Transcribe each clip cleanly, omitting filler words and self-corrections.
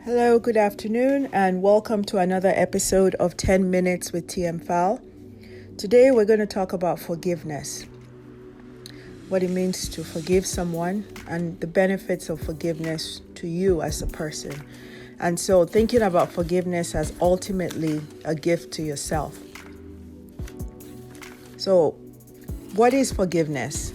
Hello, good afternoon, and welcome to another episode of 10 Minutes with TmFal. Today we're going to talk about forgiveness, what it means to forgive someone, and the benefits of forgiveness to you as a person. And so thinking about forgiveness as ultimately a gift to yourself. So what is forgiveness?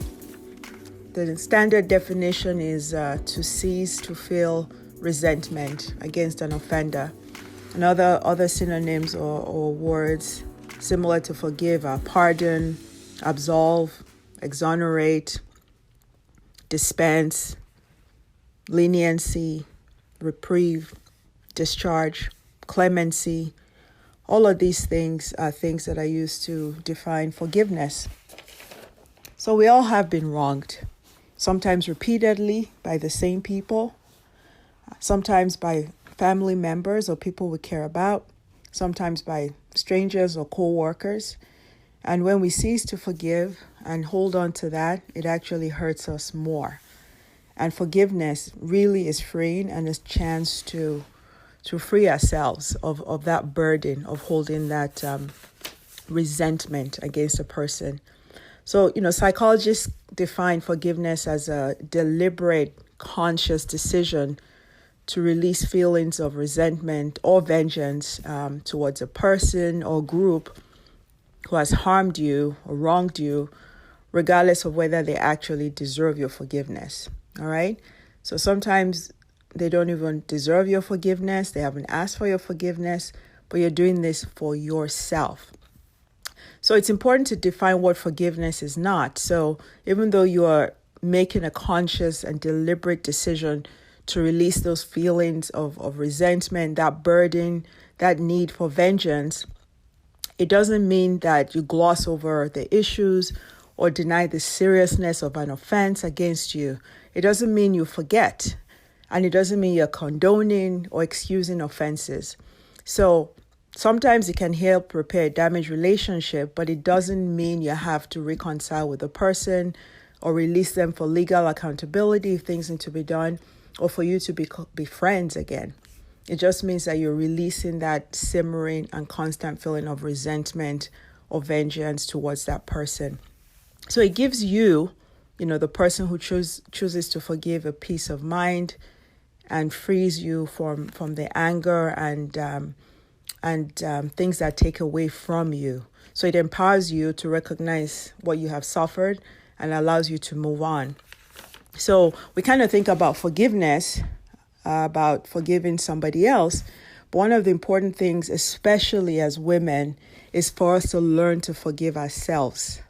The standard definition is to cease to feel resentment against an offender. And other synonyms or words similar to forgive are pardon, absolve, exonerate, dispense, leniency, reprieve, discharge, clemency. All of these things are things that I use to define forgiveness. So we all have been wronged, sometimes repeatedly by the same people, sometimes by family members or people we care about, sometimes by strangers or co-workers. And when we cease to forgive and hold on to that, it actually hurts us more. And forgiveness really is freeing and is a chance to free ourselves of that burden of holding that resentment against a person. So, psychologists define forgiveness as a deliberate, conscious decision to release feelings of resentment or vengeance towards a person or group who has harmed you or wronged you, regardless of whether they actually deserve your forgiveness. All right? So sometimes they don't even deserve your forgiveness. They haven't asked for your forgiveness, but you're doing this for yourself. So it's important to define what forgiveness is not. So even though you are making a conscious and deliberate decision to release those feelings of resentment, that burden, that need for vengeance, it doesn't mean that you gloss over the issues or deny the seriousness of an offense against you. It doesn't mean you forget, and it doesn't mean you're condoning or excusing offenses. So sometimes it can help repair a damaged relationship, but it doesn't mean you have to reconcile with the person or release them for legal accountability if things need to be done, or for you to be friends again. It just means that you're releasing that simmering and constant feeling of resentment or vengeance towards that person. So it gives you, the person who chooses to forgive, a peace of mind and frees you from the anger and things that take away from you. So it empowers you to recognize what you have suffered and allows you to move on. So we kind of think about forgiveness, about forgiving somebody else. But one of the important things, especially as women, is for us to learn to forgive ourselves.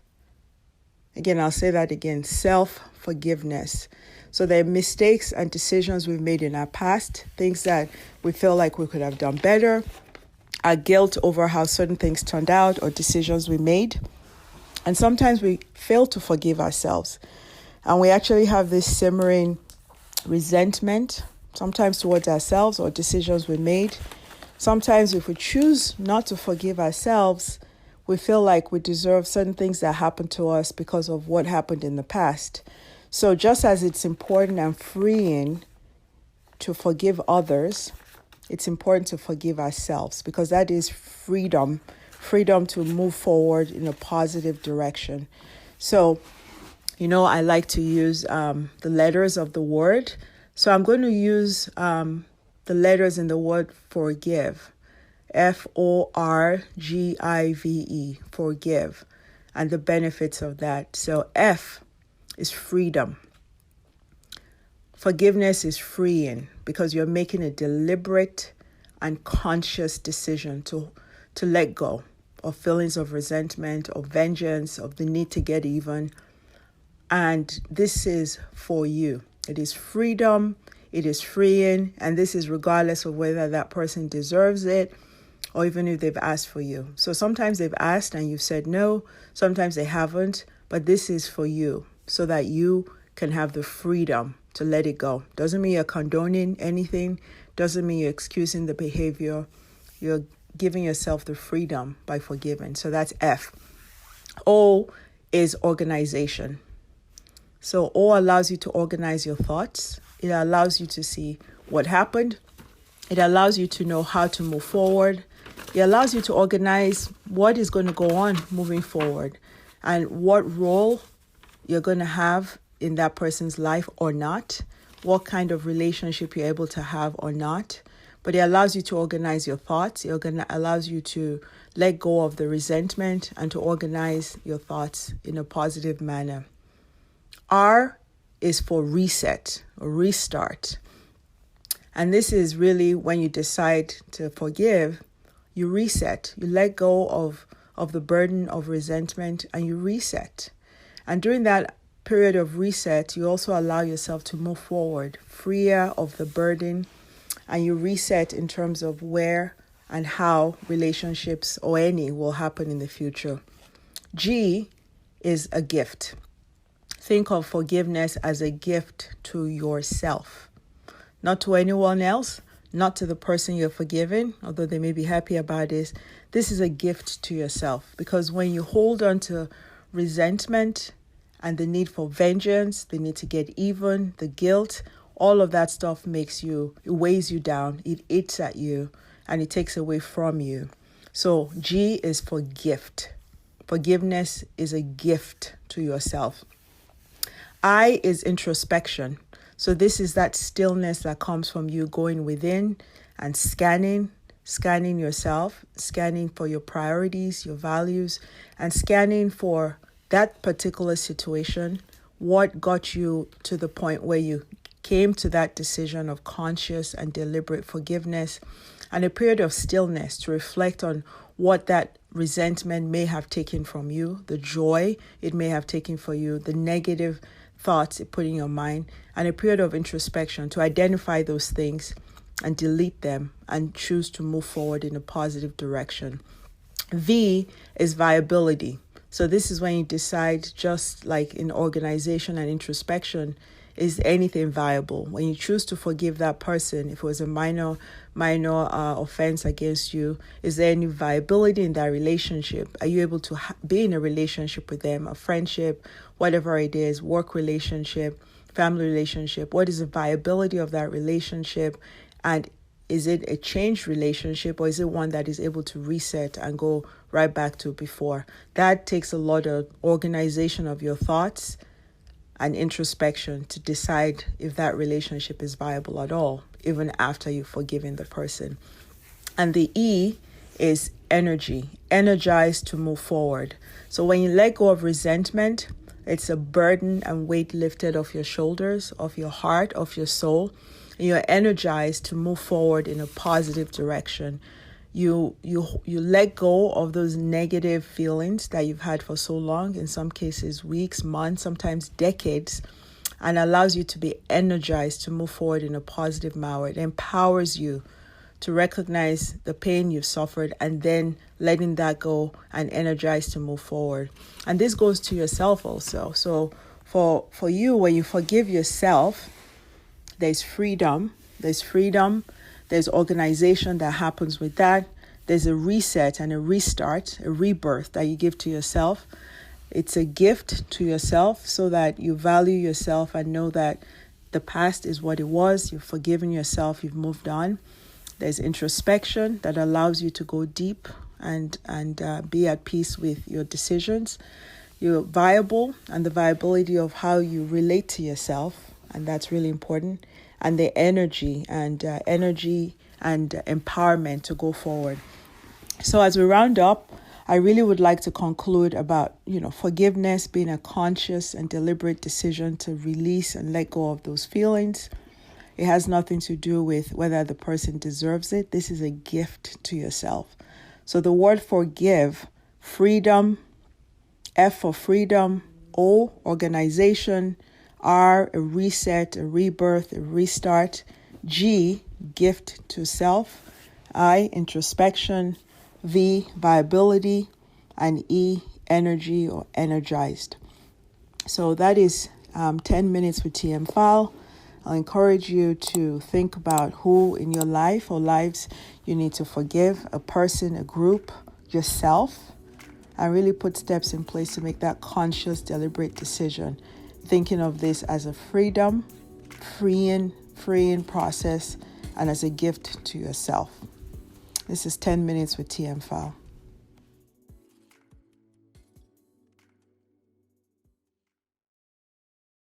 Again, I'll say that again, self-forgiveness. So there are mistakes and decisions we've made in our past, things that we feel like we could have done better, our guilt over how certain things turned out or decisions we made. And sometimes we fail to forgive ourselves. And we actually have this simmering resentment, sometimes towards ourselves or decisions we made. Sometimes if we choose not to forgive ourselves, we feel like we deserve certain things that happened to us because of what happened in the past. So just as it's important and freeing to forgive others, it's important to forgive ourselves, because that is freedom to move forward in a positive direction. So, I like to use the letters of the word. So I'm going to use the letters in the word forgive. Forgive, forgive, and the benefits of that. So F is freedom. Forgiveness is freeing because you're making a deliberate and conscious decision to let go of feelings of resentment, of vengeance, of the need to get even. And this is for you. It is freedom, it is freeing, and this is regardless of whether that person deserves it or even if they've asked for you. So sometimes they've asked and you've said no, sometimes they haven't, but this is for you so that you can have the freedom to let it go. Doesn't mean you're condoning anything, doesn't mean you're excusing the behavior. You're giving yourself the freedom by forgiving. So that's F. O is organization. So O allows you to organize your thoughts. It allows you to see what happened, It allows you to know how to move forward. It allows you to organize what is going to go on moving forward and what role you're going to have in that person's life or not, what kind of relationship you're able to have or not. But it allows you to organize your thoughts. It allows you to let go of the resentment and to organize your thoughts in a positive manner. R is for reset or restart. And this is really when you decide to forgive, you reset. You let go of the burden of resentment and you reset. And during that period of reset, you also allow yourself to move forward, freer of the burden, and you reset in terms of where and how relationships or any will happen in the future. G is a gift. Think of forgiveness as a gift to yourself, not to anyone else, not to the person you're forgiving, although they may be happy about this. This is a gift to yourself, because when you hold on to resentment and the need for vengeance, the need to get even, the guilt, all of that stuff it weighs you down, it eats at you, and it takes away from you. So G is for gift. Forgiveness is a gift to yourself. I is introspection. So this is that stillness that comes from you going within and scanning yourself, scanning for your priorities, your values, and scanning for that particular situation, what got you to the point where you came to that decision of conscious and deliberate forgiveness, and a period of stillness to reflect on what that resentment may have taken from you, the joy it may have taken for you, the negative thoughts it put in your mind, and a period of introspection to identify those things and delete them and choose to move forward in a positive direction. V is viability. So this is when you decide, just like in organization and introspection, is anything viable? When you choose to forgive that person, if it was a minor offense against you, is there any viability in that relationship? Are you able to be in a relationship with them, a friendship, whatever it is, work relationship, family relationship? What is the viability of that relationship? And is it a changed relationship, or is it one that is able to reset and go right back to before? That takes a lot of organization of your thoughts and introspection to decide if that relationship is viable at all, even after you've forgiven the person. And the E is energy, energized to move forward. So when you let go of resentment, it's a burden and weight lifted off your shoulders, off your heart, off your soul. And you're energized to move forward in a positive direction. You let go of those negative feelings that you've had for so long, in some cases weeks, months, sometimes decades, and allows you to be energized to move forward in a positive manner. It empowers you to recognize the pain you've suffered and then letting that go and energized to move forward. And this goes to yourself also. So for you, when you forgive yourself, there's freedom. There's organization that happens with that. There's a reset and a restart, a rebirth that you give to yourself. It's a gift to yourself so that you value yourself and know that the past is what it was. You've forgiven yourself. You've moved on. There's introspection that allows you to go deep and be at peace with your decisions. You're viable, and the viability of how you relate to yourself, and that's really important. And the energy and empowerment to go forward. So as we round up, I really would like to conclude about, forgiveness being a conscious and deliberate decision to release and let go of those feelings. It has nothing to do with whether the person deserves it. This is a gift to yourself. So the word forgive, freedom, F for freedom, O, organization, R, a reset, a rebirth, a restart. G, gift to self. I, introspection. V, viability. And E, energy or energized. So that is 10 minutes with TmFal. I'll encourage you to think about who in your life or lives you need to forgive, a person, a group, yourself, and really put steps in place to make that conscious, deliberate decision. Thinking of this as a freeing process and as a gift to yourself. This is 10 Minutes with TmFal.